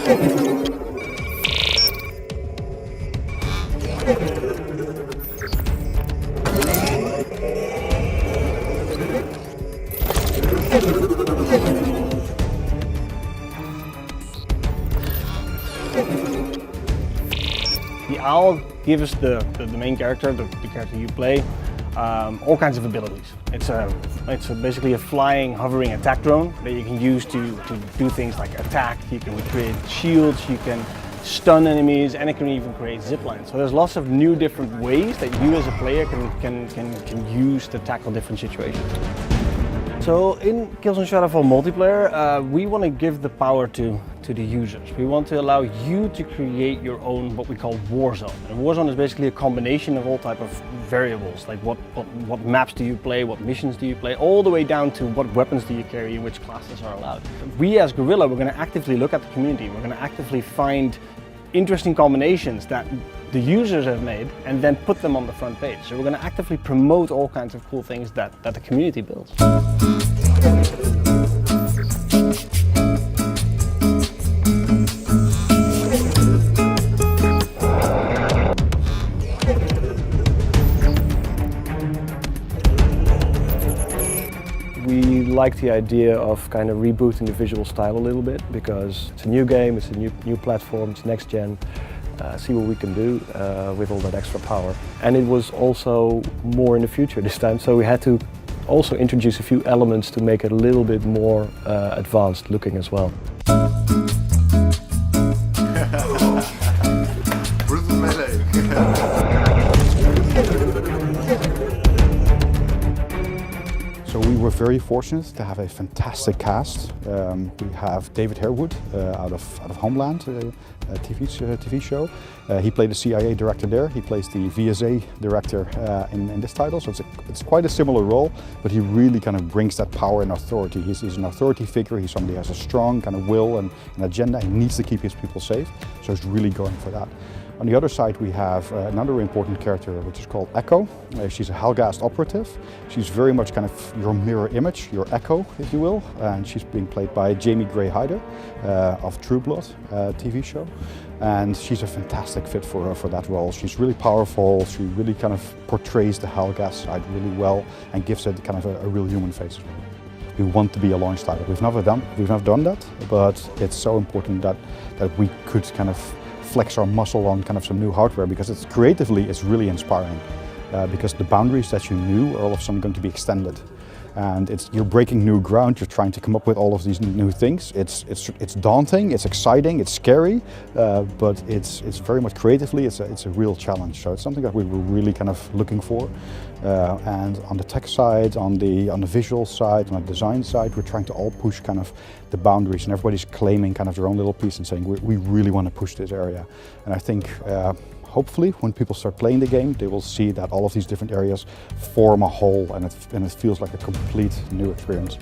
The owl gives the main character, the character you play, all kinds of abilities. It's basically a flying, hovering attack drone that you can use to do things like attack. You can create shields, you can stun enemies, and it can even create zip lines. So there's lots of new different ways that you as a player can use to tackle different situations. So in Killzone Shadowfall multiplayer, we want to give the power to the users. We want to allow you to create your own what we call war zone. And war zone is basically a combination of all type of variables, like what maps do you play, what missions do you play, all the way down to what weapons do you carry and which classes are allowed. We as Guerrilla, we're going to actively look at the community. We're going to actively find interesting combinations that the users have made and then put them on the front page. So we're going to actively promote all kinds of cool things that the community builds. We like the idea of kind of rebooting the visual style a little bit because it's a new game, it's a new platform, it's next gen. See what we can do with all that extra power. And it was also more in the future this time, so we had to also introduce a few elements to make it a little bit more advanced looking as well. So we were very fortunate to have a fantastic cast. We have David Harewood out of Homeland, a TV show. He played the CIA director there. He plays the VSA director in this title. So it's quite a similar role, but he really kind of brings that power and authority. He's an authority figure. He's somebody who has a strong kind of will and an agenda. He needs to keep his people safe. So he's really going for that. On the other side we have another important character which is called Echo. She's a Helghast operative. She's very much kind of your mirror image, your Echo if you will, and she's being played by Jamie Gray Hyder of True Blood TV show. And she's a fantastic fit for that role. She's really powerful, she really kind of portrays the Helghast side really well and gives it kind of a real human face as well. We want to be a launch title. We've never done that, but it's so important that we could kind of flex our muscle on kind of some new hardware because creatively it's really inspiring because the boundaries that you knew are all of a sudden going to be extended. And you're breaking new ground, you're trying to come up with all of these new things. It's daunting, it's exciting, it's scary, but it's very much creatively, it's a real challenge. So it's something that we were really kind of looking for. And on the tech side, on the visual side, on the design side, we're trying to all push kind of the boundaries, and everybody's claiming kind of their own little piece and saying we really want to push this area. And I think hopefully when people start playing the game, they will see that all of these different areas form a whole and it feels like a complete new experience.